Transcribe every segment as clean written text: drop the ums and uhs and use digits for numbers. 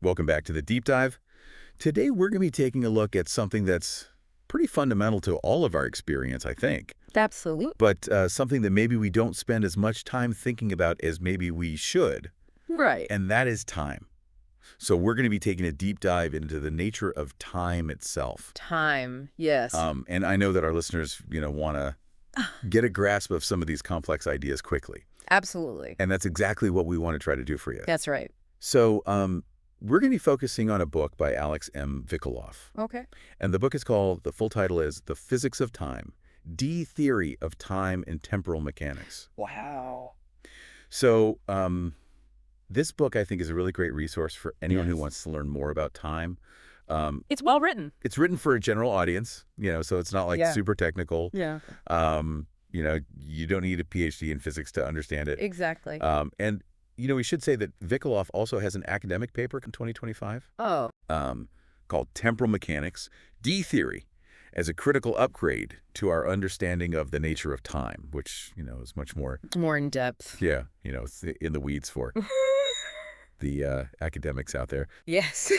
Welcome back to the Deep Dive. Today we're going to be taking a look at something that's pretty fundamental to all of our experience, I think, Absolutely. but something that maybe we don't spend as much time thinking about as maybe we should, Right. and that is time. So we're going to be taking a deep dive into the nature of time itself. Time. Yes. And I know that our listeners, want to get a grasp of some of these complex ideas quickly. Absolutely. And that's exactly what we want to try to do for you. That's right. So we're going to be focusing on a book by Alex M. Vikoloff. Okay. And the book is called, the full title is The Physics of Time, D-Theory of Time and Temporal Mechanics. Wow. So this book, I think, is a really great resource for anyone who Yes. wants to learn more about time. It's well written. It's written for a general audience, so it's not like Yeah. super technical. Yeah. You don't need a PhD in physics to understand it. Exactly. And we should say that Vikoloff also has an academic paper in 2025 Oh. called Temporal Mechanics, D-Theory, as a critical upgrade to our understanding of the nature of time, which, is much more, More in depth. it's in the weeds for the academics out there. Yes.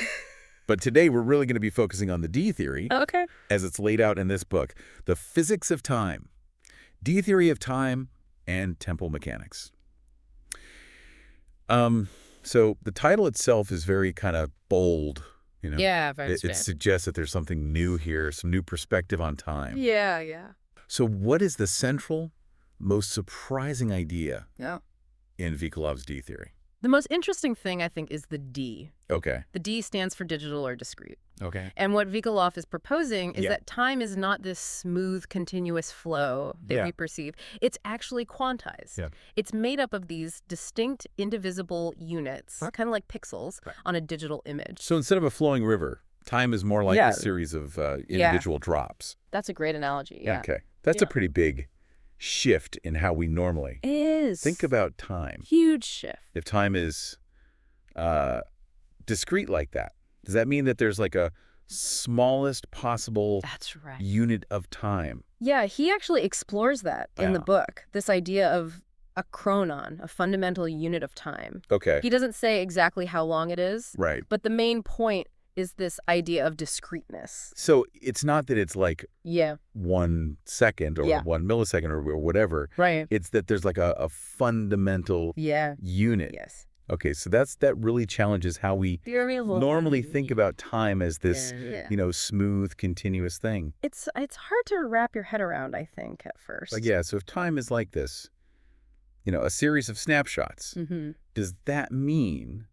But today we're really going to be focusing on the D-Theory Okay. as it's laid out in this book, The Physics of Time, D-Theory of Time and Temporal Mechanics. So the title itself is very kind of bold, Yeah. Very It suggests that there's something new here, some new perspective on time. Yeah. Yeah. So what is the central, most surprising idea Yeah. in Vikoloff's D-Theory? The most interesting thing, I think, is the D. Okay. The D stands for digital or discrete. Okay. And what Vikoloff is proposing is Yeah. that time is not this smooth, continuous flow that Yeah. we perceive. It's actually quantized. Yeah. It's made up of these distinct, indivisible units, Right. kind of like pixels, Right. on a digital image. So instead of a flowing river, time is more like Yeah. a series of individual drops. That's a great analogy. Yeah. Okay. That's a Yeah. pretty big shift in how we normally It is. think about time. Huge shift. If time is discrete like that, does that mean that there's like a smallest possible That's right. unit of time? Yeah, he actually explores that in the Yeah. book, this idea of a chronon, a fundamental unit of time. Okay. He doesn't say exactly how long it is, Right. but the main point is this idea of discreteness. So it's not that it's like Yeah. 1 second or Yeah. 1 millisecond or whatever. Right. It's that there's like a fundamental Yeah. unit. Yes. Okay, so that really challenges how we normally think about time as this, Yeah. smooth, continuous thing. It's hard to wrap your head around, I think, at first. Like, yeah, so if time is like this, a series of snapshots, Mm-hmm. does that mean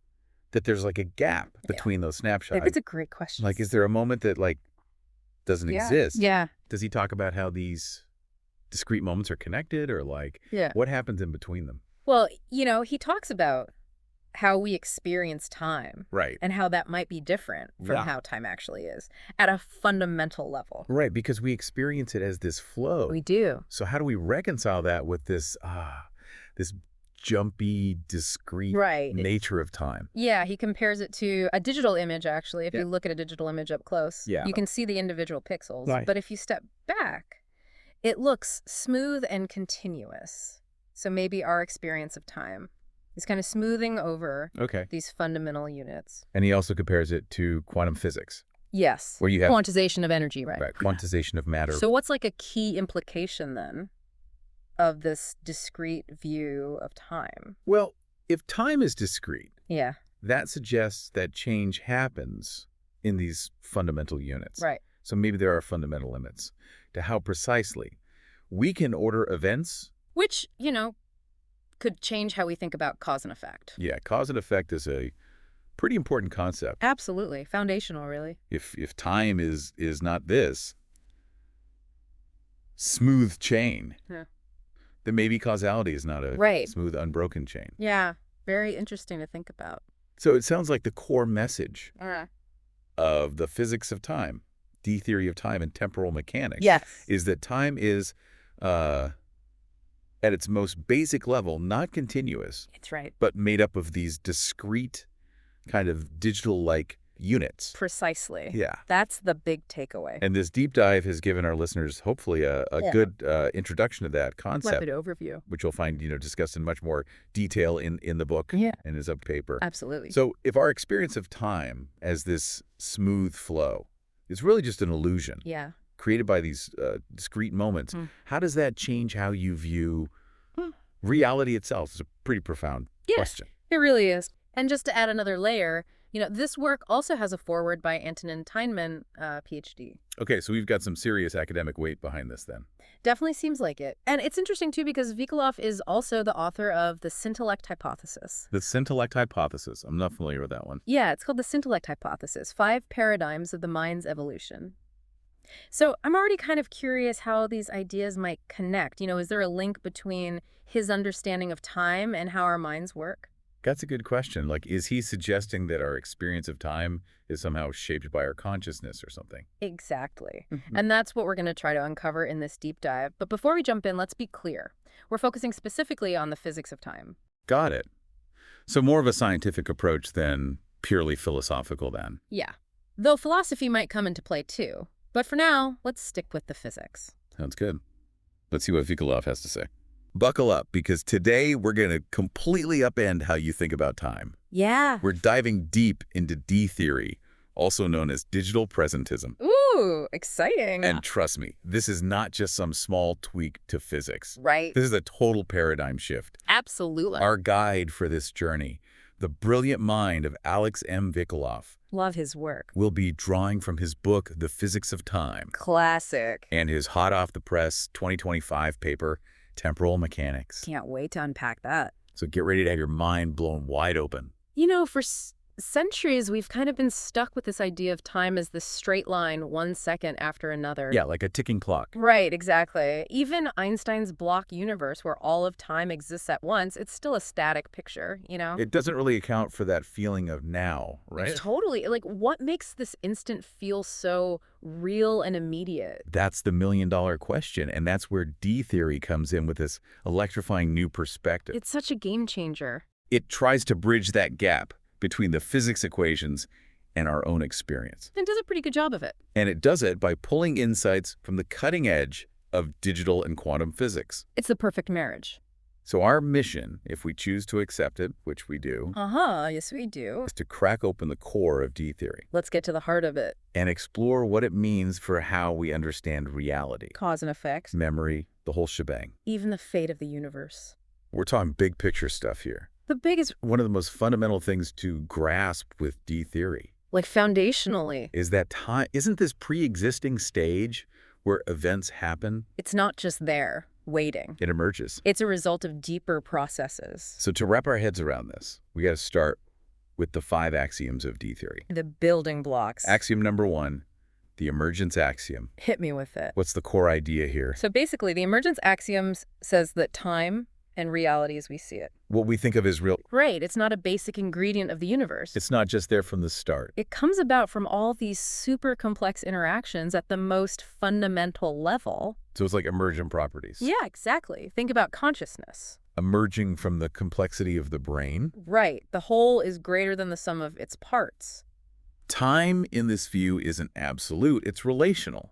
that there's like a gap between those snapshots? It's a great question. Like, is there a moment that like doesn't exist? Yeah. Does he talk about how these discrete moments are connected, or like Yeah. what happens in between them? Well, he talks about how we experience time Right. and how that might be different from Yeah. how time actually is at a fundamental level. Right, because we experience it as this flow. We do. So how do we reconcile that with this jumpy, discrete Right. nature of time? Yeah, he compares it to a digital image, actually. If Yeah. you look at a digital image up close, Yeah. you can see the individual pixels. Right. But if you step back, it looks smooth and continuous. So maybe our experience of time is kind of smoothing over Okay. these fundamental units. And he also compares it to quantum physics, Yes. where you have Quantization of energy, right? quantization of matter. So what's like a key implication then of this discrete view of time? Well, if time is discrete, Yeah, that suggests that change happens in these fundamental units. right. So maybe there are fundamental limits to how precisely we can order events. Which, could change how we think about cause and effect. Yeah, cause and effect is a pretty important concept. Absolutely. Foundational, really. If time is not this smooth chain, Yeah. then maybe causality is not a Right. smooth, unbroken chain. Yeah. Very interesting to think about. So it sounds like the core message of the physics of time, D-Theory of Time and Temporal Mechanics, Yes. is that time is, at its most basic level, not continuous, It's right. but made up of these discrete kind of digital-like units. Precisely. Yeah. That's the big takeaway. And this deep dive has given our listeners, hopefully, a Yeah. good introduction to that concept, Rapid overview. which you'll find, discussed in much more detail in the book Yeah. and is up paper. Absolutely. So if our experience of time as this smooth flow is really just an illusion Yeah. created by these discrete moments, Hmm. how does that change how you view Hmm. reality itself? It's a pretty profound Yeah. question. It really is. And just to add another layer, this work also has a foreword by Antonin Teinman, PhD. Okay, so we've got some serious academic weight behind this then. Definitely seems like it. And it's interesting, too, because Vikolov is also the author of the Scintillect hypothesis. The Scintillect hypothesis. I'm not familiar with that one. Yeah, it's called the Scintillect hypothesis, 5 paradigms of the mind's evolution. So I'm already kind of curious how these ideas might connect. Is there a link between his understanding of time and how our minds work? That's a good question. Like, is he suggesting that our experience of time is somehow shaped by our consciousness or something? Exactly. Mhm. And that's what we're going to try to uncover in this deep dive. But before we jump in, let's be clear. We're focusing specifically on the physics of time. Got it. So more of a scientific approach than purely philosophical then. Yeah. Though philosophy might come into play too. But for now, let's stick with the physics. Sounds good. Let's see what Vikolov has to say. Buckle up, because today we're going to completely upend how you think about time. Yeah. We're diving deep into D-theory, also known as digital presentism. Ooh, exciting. And trust me, this is not just some small tweak to physics. Right. This is a total paradigm shift. Absolutely. Our guide for this journey, the brilliant mind of Alex M. Vikolov, Love his work. will be drawing from his book, The Physics of Time, Classic. and his hot-off-the-press 2025 paper, Temporal Mechanics. Can't wait to unpack that. So get ready to have your mind blown wide open. For centuries, we've kind of been stuck with this idea of time as this straight line, 1 second after another. Yeah, like a ticking clock. Right, exactly. Even Einstein's block universe, where all of time exists at once, it's still a static picture, It doesn't really account for that feeling of now, right? Totally. Like, what makes this instant feel so real and immediate? That's the million-dollar question, and that's where D-theory comes in with this electrifying new perspective. It's such a game changer. It tries to bridge that gap between the physics equations and our own experience. And does a pretty good job of it. And it does it by pulling insights from the cutting edge of digital and quantum physics. It's the perfect marriage. So our mission, if we choose to accept it, which we do, Yes, we do. is to crack open the core of D-theory Let's get to the heart of it. and explore what it means for how we understand reality, Cause and effect. memory, the whole shebang. Even the fate of the universe. We're talking big picture stuff here. The biggest, One of the most fundamental things to grasp with D-theory like, foundationally, is that time isn't this pre-existing stage where events happen, it's not just there, waiting. it emerges. It's a result of deeper processes. So to wrap our heads around this, we got to start with the 5 axioms of D-theory. The building blocks. Axiom number 1, the emergence axiom. Hit me with it. What's the core idea here? So basically, the emergence axiom says that time and reality as we see it. What we think of as real, Right, it's not a basic ingredient of the universe. it's not just there from the start. It comes about from all these super complex interactions at the most fundamental level. So it's like emergent properties. Yeah, exactly. Think about consciousness. Emerging from the complexity of the brain. Right, the whole is greater than the sum of its parts. Time in this view isn't absolute, it's relational.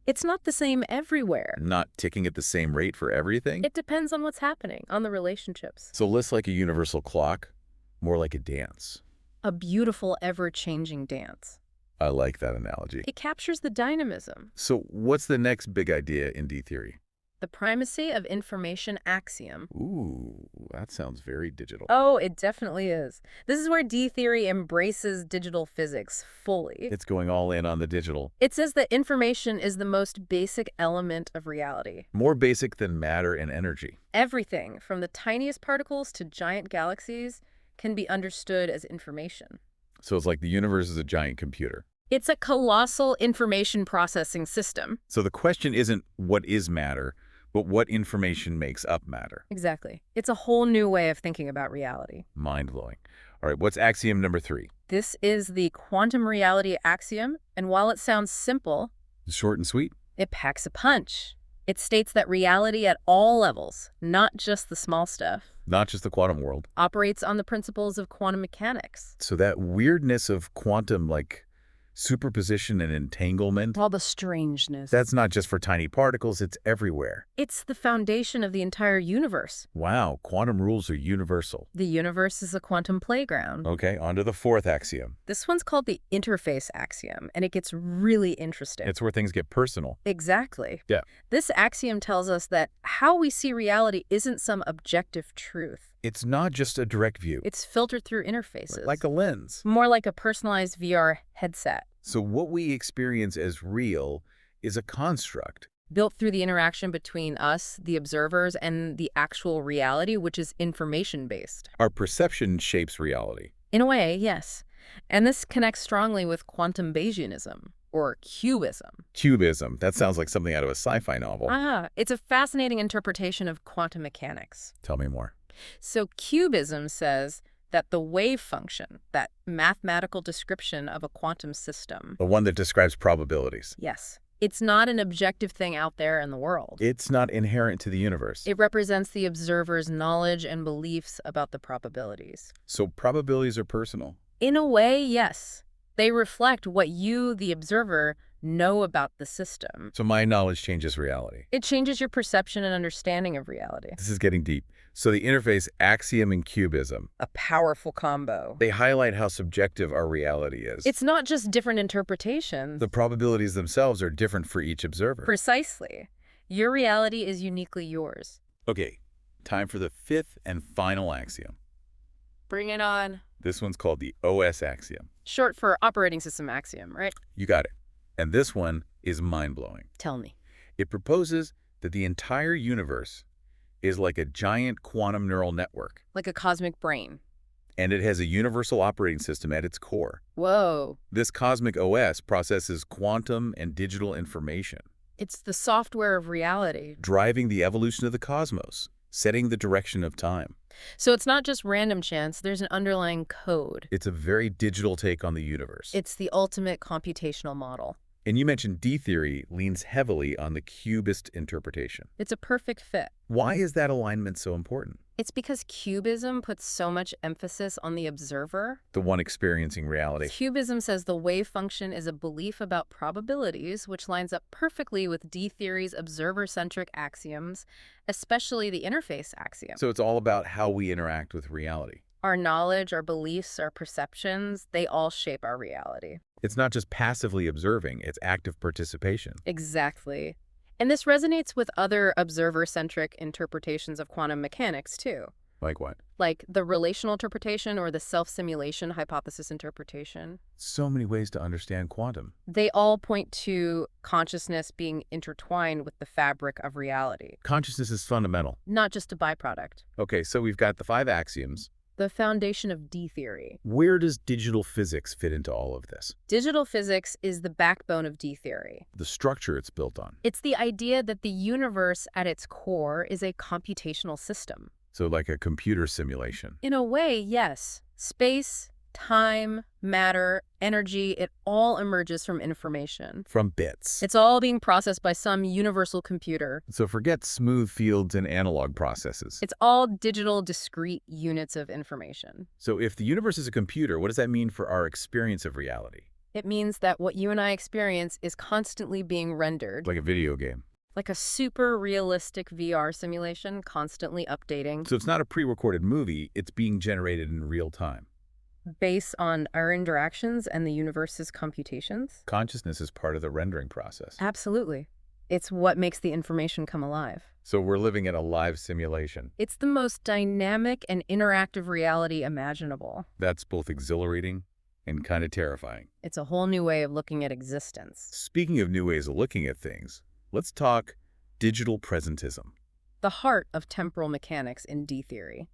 It's not the same everywhere. Not ticking at the same rate for everything. It depends on what's happening, on the relationships. So less like a universal clock, more like a dance. A beautiful, ever-changing dance. I like that analogy. It captures the dynamism, So what's the next big idea in D-theory? the primacy of information axiom. Ooh, that sounds very digital. Oh, it definitely is. This is where D-theory embraces digital physics fully. It's going all in on the digital. It says that information is the most basic element of reality. More basic than matter and energy. Everything, from the tiniest particles to giant galaxies, can be understood as information. So it's like the universe is a giant computer. It's a colossal information processing system. So the question isn't what is matter, but what information makes up matter. Exactly. It's a whole new way of thinking about reality. Mind-blowing. All right, what's axiom number 3? This is the quantum reality axiom, and while it sounds simple, Short and sweet? it packs a punch. It states that reality at all levels, not just the small stuff, Not just the quantum world. operates on the principles of quantum mechanics. So that weirdness of quantum, like superposition and entanglement, All the strangeness. that's not just for tiny particles, it's everywhere. It's the foundation of the entire universe. Wow, quantum rules are universal. The universe is a quantum playground. Okay, on to the fourth axiom. This one's called the interface axiom, and it gets really interesting. It's where things get personal. Exactly. Yeah. This axiom tells us that how we see reality isn't some objective truth. It's not just a direct view. It's filtered through interfaces. Like a lens. More like a personalized VR headset, So what we experience as real is a construct. built through the interaction between us, the observers, and the actual reality, which is information-based. Our perception shapes reality. In a way, yes. And this connects strongly with quantum Bayesianism, or cubism. Cubism, that sounds like something out of a sci-fi novel. It's a fascinating interpretation of quantum mechanics. Tell me more. So cubism says that the wave function, that mathematical description of a quantum system, The one that describes probabilities. yes, it's not an objective thing out there in the world. It's not inherent to the universe. It represents the observer's knowledge and beliefs about the probabilities. So probabilities are personal. In a way, yes. They reflect what you, the observer, know about the system. So my knowledge changes reality. It changes your perception and understanding of reality. This is getting deep. So the interface axiom and cubism, A powerful combo. they highlight how subjective our reality is. It's not just different interpretations. The probabilities themselves are different for each observer. Precisely. Your reality is uniquely yours. Okay, time for the fifth and final axiom. Bring it on. This one's called the OS axiom. Short for operating system axiom, right? You got it. And this one is mind-blowing. Tell me. It proposes that the entire universe is like a giant quantum neural network, Like a cosmic brain. and it has a universal operating system at its core. Whoa. This cosmic OS processes quantum and digital information, It's the software of reality. driving the evolution of the cosmos, setting the direction of time. So it's not just random chance, there's an underlying code. It's a very digital take on the universe. It's the ultimate computational model. And you mentioned D-theory leans heavily on the cubist interpretation. It's a perfect fit. Why is that alignment so important? It's because cubism puts so much emphasis on the observer. The one experiencing reality. Cubism says the wave function is a belief about probabilities, which lines up perfectly with D-theory's observer-centric axioms, especially the interface axiom. So it's all about how we interact with reality. Our knowledge, our beliefs, our perceptions, they all shape our reality. It's not just passively observing, it's active participation. Exactly. And this resonates with other observer-centric interpretations of quantum mechanics, too. Like what? Like the relational interpretation or the self-simulation hypothesis interpretation. So many ways to understand quantum. They all point to consciousness being intertwined with the fabric of reality, Consciousness is fundamental. not just a byproduct. Okay, so we've got the 5 axioms. The foundation of D-theory. Where does digital physics fit into all of this? Digital physics is the backbone of D-theory. The structure it's built on. It's the idea that the universe at its core is a computational system. So like a computer simulation. In a way, yes. Space, time, matter, energy, it all emerges from information. From bits. It's all being processed by some universal computer. So forget smooth fields and analog processes. It's all digital, discrete units of information. So if the universe is a computer, what does that mean for our experience of reality? It means that what you and I experience is constantly being rendered. Like a video game. Like a super realistic VR simulation, constantly updating, So it's not a pre-recorded movie, it's being generated in real time. based on our interactions and the universe's computations. Consciousness is part of the rendering process. Absolutely. It's what makes the information come alive. So we're living in a live simulation. It's the most dynamic and interactive reality imaginable. That's both exhilarating and kind of terrifying. It's a whole new way of looking at existence. Speaking of new ways of looking at things, let's talk digital presentism. The heart of temporal mechanics in D-theory.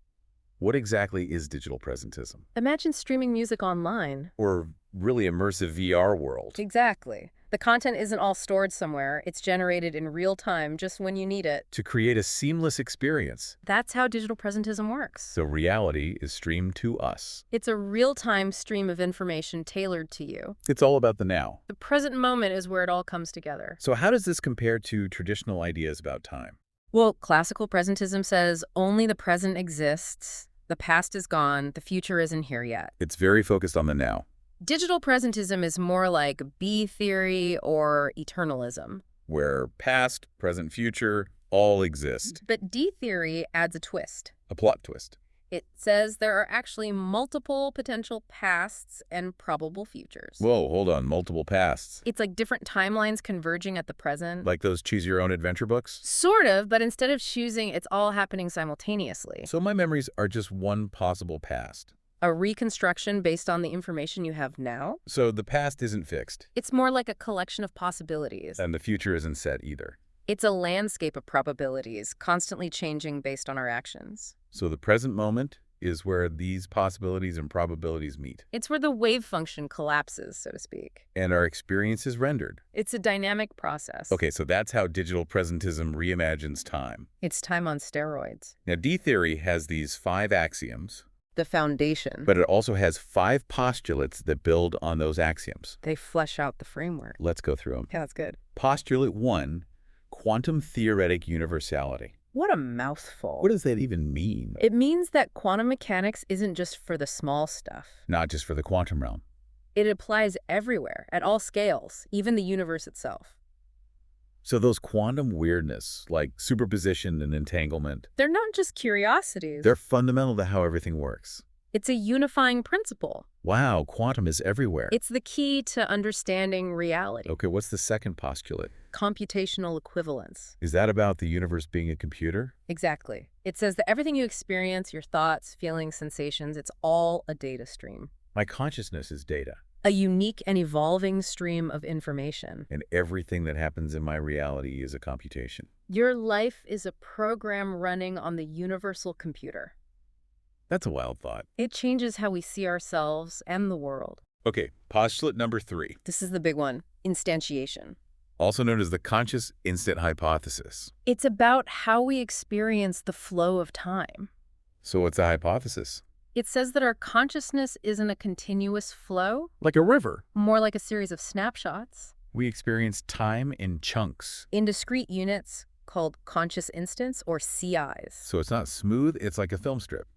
What exactly is digital presentism? Imagine streaming music online. Or really immersive VR world? Exactly. The content isn't all stored somewhere. It's generated in real time just when you need it. To create a seamless experience. That's how digital presentism works. So reality is streamed to us. It's a real-time stream of information tailored to you. It's all about the now. The present moment is where it all comes together. So how does this compare to traditional ideas about time? Well, classical presentism says only the present exists, the past is gone, the future isn't here yet. It's very focused on the now. Digital presentism is more like B theory or eternalism. Where past, present, future all exist. But D theory adds a twist. A plot twist. It says there are actually multiple potential pasts and probable futures. Whoa, hold on. Multiple pasts. It's like different timelines converging at the present. Like those choose-your-own-adventure books? Sort of, but instead of choosing, it's all happening simultaneously. So my memories are just one possible past. A reconstruction based on the information you have now? So the past isn't fixed. It's more like a collection of possibilities. And the future isn't set either. It's a landscape of probabilities, constantly changing based on our actions. So the present moment is where these possibilities and probabilities meet. It's where the wave function collapses, so to speak. And our experience is rendered. It's a dynamic process. Okay, so that's how digital presentism reimagines time. It's time on steroids. Now, D-theory has these 5 axioms, The foundation. but it also has 5 postulates that build on those axioms. They flesh out the framework. Let's go through them. Yeah, that's good. Postulate 1, quantum theoretic universality. What a mouthful. What does that even mean? It means that quantum mechanics isn't just for the small stuff. Not just for the quantum realm. It applies everywhere, at all scales, even the universe itself. So those quantum weirdness, like superposition and entanglement, They're not just curiosities. they're fundamental to how everything works. It's a unifying principle. Wow, quantum is everywhere. It's the key to understanding reality. Okay, what's the second postulate? Computational equivalence. Is that about the universe being a computer? Exactly. It says that everything you experience, your thoughts, feelings, sensations, it's all a data stream. My consciousness is data, A unique and evolving stream of information. and everything that happens in my reality is a computation. Your life is a program running on the universal computer. That's a wild thought. It changes how we see ourselves and the world. Okay, postulate number 3, This is the big one, instantiation. also known as the conscious instant hypothesis. It's about how we experience the flow of time. So what's the hypothesis? It says that our consciousness isn't a continuous flow, Like a river. more like a series of snapshots We experience time in chunks. in discrete units called conscious instants or CIs. So it's not smooth, it's like a film strip.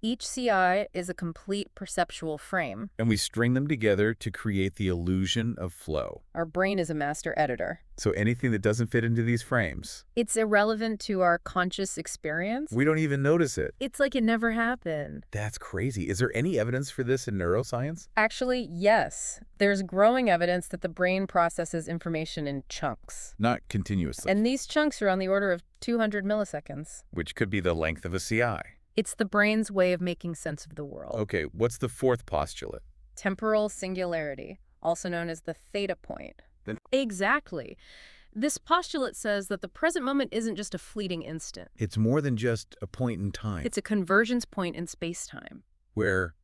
Each CI is a complete perceptual frame. And we string them together to create the illusion of flow. Our brain is a master editor. So anything that doesn't fit into these frames, It's irrelevant to our conscious experience. we don't even notice it. It's like it never happened. That's crazy. Is there any evidence for this in neuroscience? Actually, yes. There's growing evidence that the brain processes information in chunks. Not continuously, And these chunks are on the order of 200 milliseconds. which could be the length of a CI. It's the brain's way of making sense of the world. Okay, what's the fourth postulate? Temporal singularity, also known as the theta point. Then- Exactly. This postulate says that the present moment isn't just a fleeting instant. It's more than just a point in time It's a convergence point in space-time. where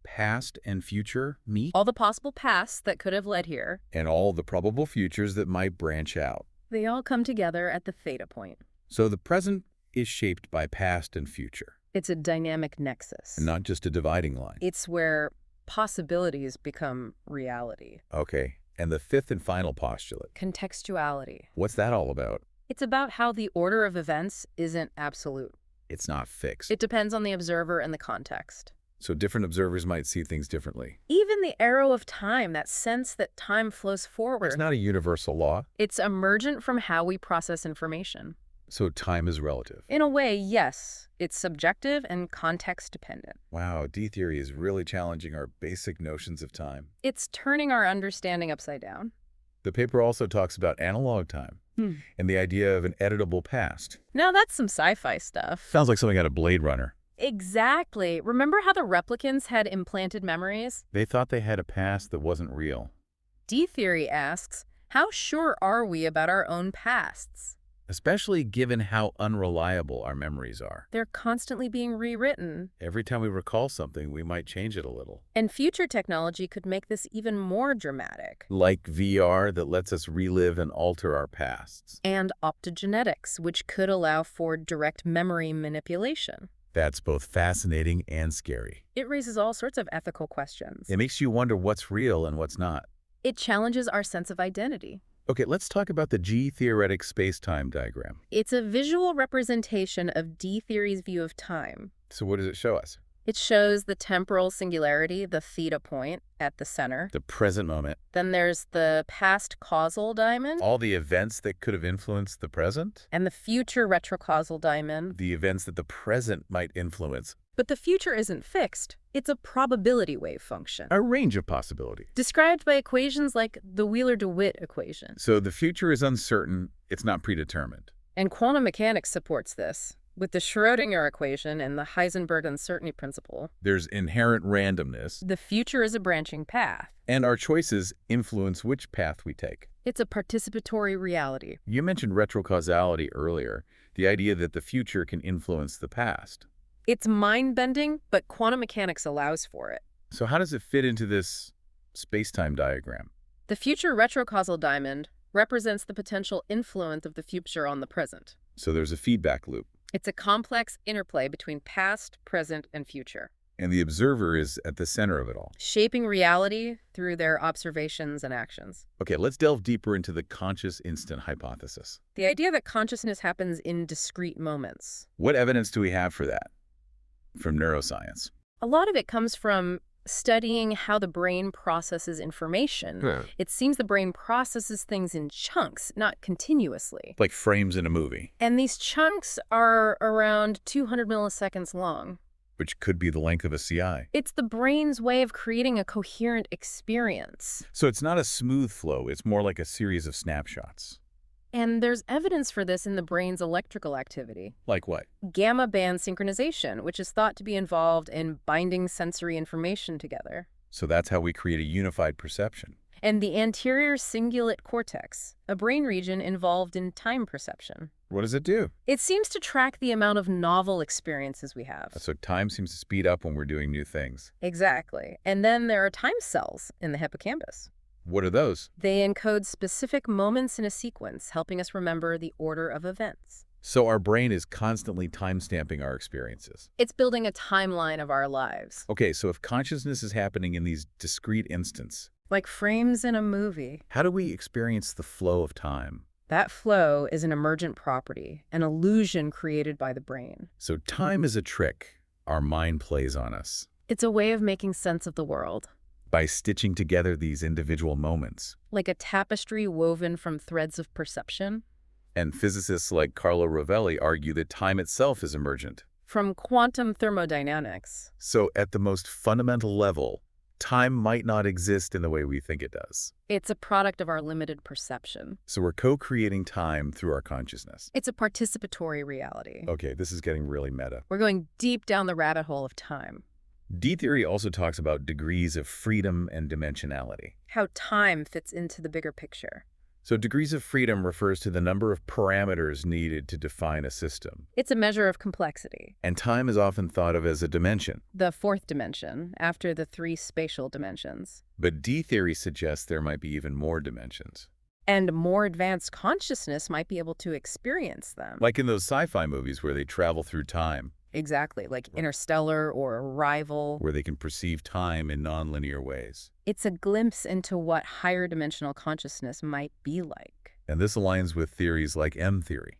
past and future meet All the possible paths that could have led here, and all the probable futures that might branch out. they all come together at the theta point. So the present is shaped by past and future, It's a dynamic nexus. and not just a dividing line. It's where possibilities become reality. Okay, and the fifth and final postulate. Contextuality. What's that all about? It's about how the order of events isn't absolute. It's not fixed. It depends on the observer and the context. So different observers might see things differently. Even the arrow of time, that sense that time flows forward, It's not a universal law, it's emergent from how we process information. so time is relative. In a way, yes, it's subjective and context-dependent. Wow, D-theory is really challenging our basic notions of time. It's turning our understanding upside down. The paper also talks about analog time and the idea of an editable past. Now that's some sci-fi stuff. Sounds like something out of Blade Runner. Exactly. Remember how the replicants had implanted memories? They thought they had a past that wasn't real. D-theory asks, how sure are we about our own pasts? especially given how unreliable our memories are. They're constantly being rewritten. Every time we recall something, we might change it a little. And future technology could make this even more dramatic. Like VR that lets us relive and alter our pasts. And optogenetics, which could allow for direct memory manipulation. That's both fascinating and scary. It raises all sorts of ethical questions. It makes you wonder what's real and what's not. It challenges our sense of identity. Okay, let's talk about the G-theoretic space-time diagram. It's a visual representation of D-theory's view of time. So what does it show us? It shows the temporal singularity, the theta point, at the center. The present moment. Then there's the past causal diamond. All the events that could have influenced the present. And the future retrocausal diamond. The events that the present might influence. But the future isn't fixed. It's a probability wave function. A range of possibility. Described by equations like the Wheeler-DeWitt equation. So the future is uncertain. It's not predetermined. And quantum mechanics supports this. With the Schrödinger equation and the Heisenberg uncertainty principle, there's inherent randomness. The future is a branching path. And our choices influence which path we take. It's a participatory reality. You mentioned retrocausality earlier, the idea that the future can influence the past. It's mind-bending, but quantum mechanics allows for it. So how does it fit into this space-time diagram? The future retrocausal diamond represents the potential influence of the future on the present. So there's a feedback loop. It's a complex interplay between past, present, and future. And the observer is at the center of it all. Shaping reality through their observations and actions. Okay, let's delve deeper into the conscious instant hypothesis. The idea that consciousness happens in discrete moments. What evidence do we have for that from neuroscience? A lot of it comes from studying how the brain processes information. Yeah. It seems the brain processes things in chunks, not continuously. Like frames in a movie. And these chunks are around 200 milliseconds long. Which could be the length of a CI. It's the brain's way of creating a coherent experience. So it's not a smooth flow, it's more like a series of snapshots. And there's evidence for this in the brain's electrical activity. Like what? Gamma band synchronization, which is thought to be involved in binding sensory information together. So that's how we create a unified perception. And the anterior cingulate cortex, a brain region involved in time perception. What does it do? It seems to track the amount of novel experiences we have. So time seems to speed up when we're doing new things. Exactly. And then there are time cells in the hippocampus. What are those? They encode specific moments in a sequence, helping us remember the order of events. So our brain is constantly time-stamping our experiences. It's building a timeline of our lives. Okay, so if consciousness is happening in these discrete instants, like frames in a movie, how do we experience the flow of time? That flow is an emergent property, an illusion created by the brain. So time is a trick our mind plays on us. It's a way of making sense of the world. By stitching together these individual moments. Like a tapestry woven from threads of perception. And physicists like Carlo Rovelli argue that time itself is emergent. From quantum thermodynamics. So at the most fundamental level, time might not exist in the way we think it does. It's a product of our limited perception. So we're co-creating time through our consciousness. It's a participatory reality. Okay, this is getting really meta. We're going deep down the rabbit hole of time. D-theory also talks about degrees of freedom and dimensionality. How time fits into the bigger picture. So degrees of freedom refers to the number of parameters needed to define a system. It's a measure of complexity. And time is often thought of as a dimension. The fourth dimension, after the three spatial dimensions. But D-theory suggests there might be even more dimensions. And more advanced consciousness might be able to experience them. Like in those sci-fi movies where they travel through time. Exactly, like Interstellar or Arrival. Where they can perceive time in nonlinear ways. It's a glimpse into what higher dimensional consciousness might be like. And this aligns with theories like M-theory,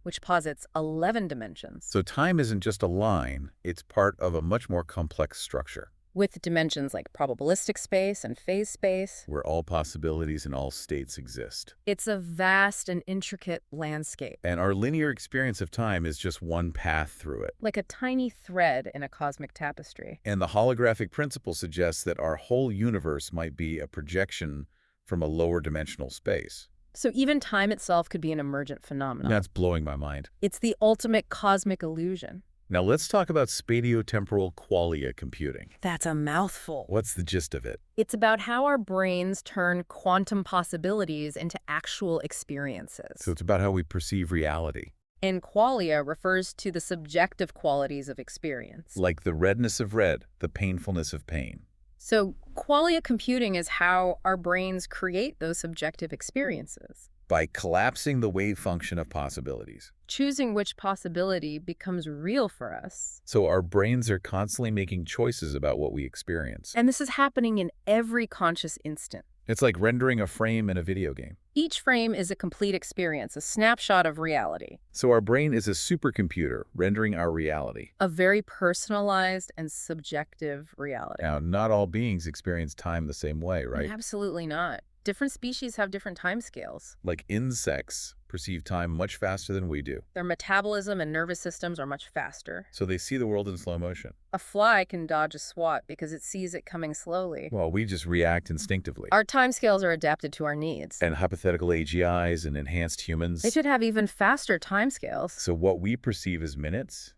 which posits 11 dimensions. So time isn't just a line, it's part of a much more complex structure. With dimensions like probabilistic space and phase space. Where all possibilities and all states exist. It's a vast and intricate landscape. And our linear experience of time is just one path through it. Like a tiny thread in a cosmic tapestry. And the holographic principle suggests that our whole universe might be a projection from a lower dimensional space. So even time itself could be an emergent phenomenon. That's blowing my mind. It's the ultimate cosmic illusion. Now let's talk about spatiotemporal qualia computing. That's a mouthful. What's the gist of it? It's about how our brains turn quantum possibilities into actual experiences. So it's about how we perceive reality. And qualia refers to the subjective qualities of experience. Like the redness of red, the painfulness of pain. So qualia computing is how our brains create those subjective experiences. By collapsing the wave function of possibilities. Choosing which possibility becomes real for us. So our brains are constantly making choices about what we experience. And this is happening in every conscious instant. It's like rendering a frame in a video game. Each frame is a complete experience, a snapshot of reality. So our brain is a supercomputer rendering our reality. A very personalized and subjective reality. Now, not all beings experience time the same way, right? Absolutely not. Different species have different timescales. Like insects perceive time much faster than we do. Their metabolism and nervous systems are much faster. So they see the world in slow motion. A fly can dodge a swat because it sees it coming slowly. Well, we just react instinctively. Our timescales are adapted to our needs. And hypothetical AGIs and enhanced humans. They should have even faster timescales. So what we perceive as minutes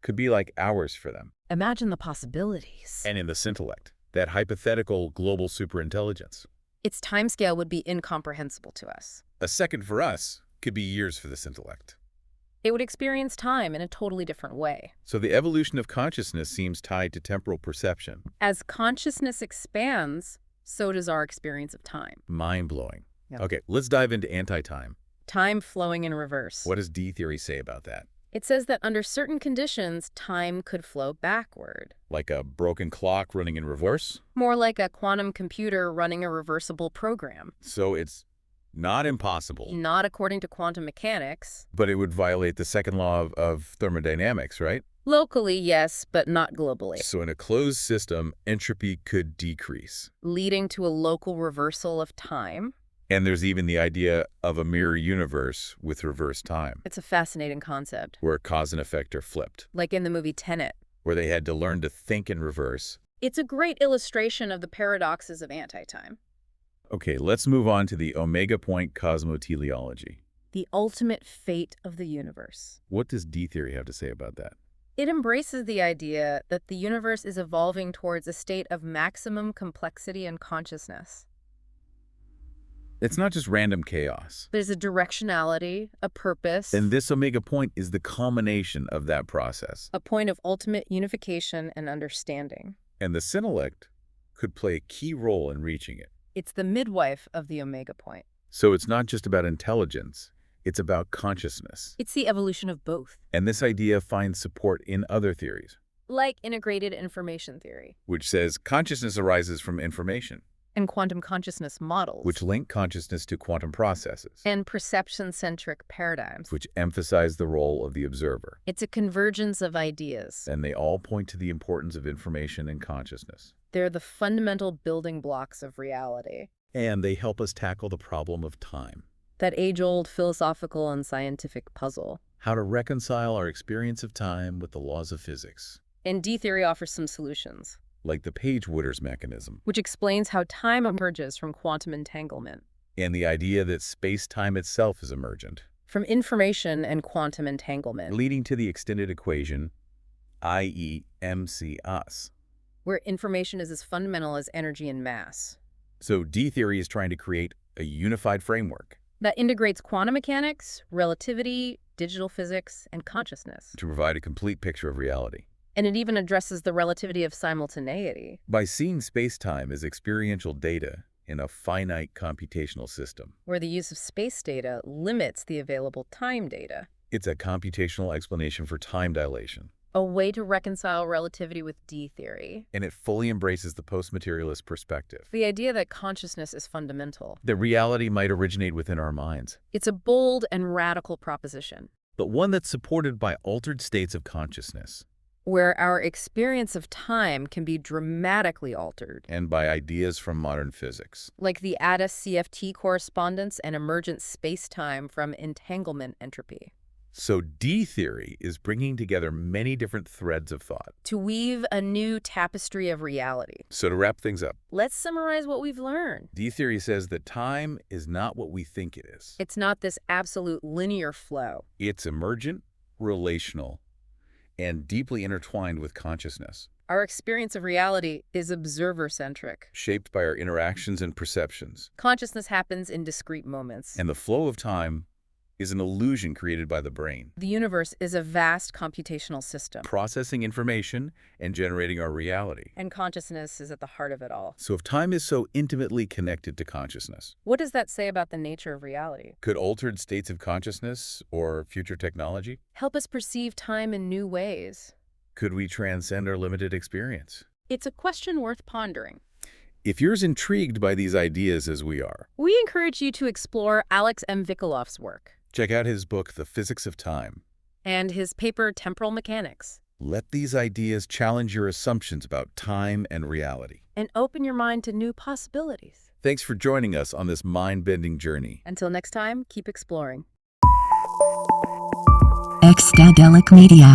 could be like hours for them. Imagine the possibilities. And in the Scintellect, that hypothetical global superintelligence. Its timescale would be incomprehensible to us. A second for us could be years for the Scintellect. It would experience time in a totally different way. So the evolution of consciousness seems tied to temporal perception. As consciousness expands, so does our experience of time. Mind-blowing. Yep. Okay, let's dive into anti-time. Time flowing in reverse. What does D-theory say about that? It says that under certain conditions, time could flow backward. Like a broken clock running in reverse? More like a quantum computer running a reversible program. So it's not impossible. Not according to quantum mechanics. But it would violate the second law of thermodynamics, right? Locally, yes, but not globally. So in a closed system, entropy could decrease. Leading to a local reversal of time. And there's even the idea of a mirror universe with reverse time. It's a fascinating concept. Where cause and effect are flipped. Like in the movie Tenet. Where they had to learn to think in reverse. It's a great illustration of the paradoxes of anti-time. Okay, let's move on to the omega point cosmoteleology. The ultimate fate of the universe. What does D-theory have to say about that? It embraces the idea that the universe is evolving towards a state of maximum complexity and consciousness. It's not just random chaos. There's a directionality, a purpose. And this omega point is the culmination of that process. A point of ultimate unification and understanding. And the Scintellect could play a key role in reaching it. It's the midwife of the omega point. So it's not just about intelligence, it's about consciousness. It's the evolution of both. And this idea finds support in other theories. Like integrated information theory. Which says consciousness arises from information. And quantum consciousness models. Which link consciousness to quantum processes. And perception-centric paradigms. Which emphasize the role of the observer. It's a convergence of ideas. And they all point to the importance of information and consciousness. They're the fundamental building blocks of reality. And they help us tackle the problem of time. That age-old philosophical and scientific puzzle. How to reconcile our experience of time with the laws of physics. And D-theory offers some solutions. Like the Page-Wooders mechanism. Which explains how time emerges from quantum entanglement. And the idea that space-time itself is emergent. From information and quantum entanglement. Leading to the extended equation, i.e. MC-US. Where information is as fundamental as energy and mass. So D-theory is trying to create a unified framework. That integrates quantum mechanics, relativity, digital physics, and consciousness. To provide a complete picture of reality. And it even addresses the relativity of simultaneity. By seeing space-time as experiential data in a finite computational system. Where the use of space data limits the available time data. It's a computational explanation for time dilation. A way to reconcile relativity with D-theory. And it fully embraces the post-materialist perspective. The idea that consciousness is fundamental. That reality might originate within our minds. It's a bold and radical proposition. But one that's supported by altered states of consciousness. Where our experience of time can be dramatically altered. And by ideas from modern physics. Like the ADA-CFT correspondence and emergent space-time from entanglement entropy. So D-theory is bringing together many different threads of thought. To weave a new tapestry of reality. So to wrap things up. Let's summarize what we've learned. D-theory says that time is not what we think it is. It's not this absolute linear flow. It's emergent, relational, and deeply intertwined with consciousness, Our experience of reality is observer-centric. shaped by our interactions and perceptions. Consciousness happens in discrete moments. And the flow of time is an illusion created by the brain, The universe is a vast computational system, processing information and generating our reality. and consciousness is at the heart of it all. So if time is so intimately connected to consciousness, What does that say about the nature of reality? could altered states of consciousness or future technology, Help us perceive time in new ways. could we transcend our limited experience? It's a question worth pondering. If you're as intrigued by these ideas as we are, We encourage you to explore Alex M. Vikeloff's work check out his book, The Physics of Time. and his paper Temporal Mechanics, Let these ideas challenge your assumptions about time and reality. and open your mind to new possibilities. Thanks for joining us on this mind-bending journey. Until next time, keep exploring. Extadelic Media.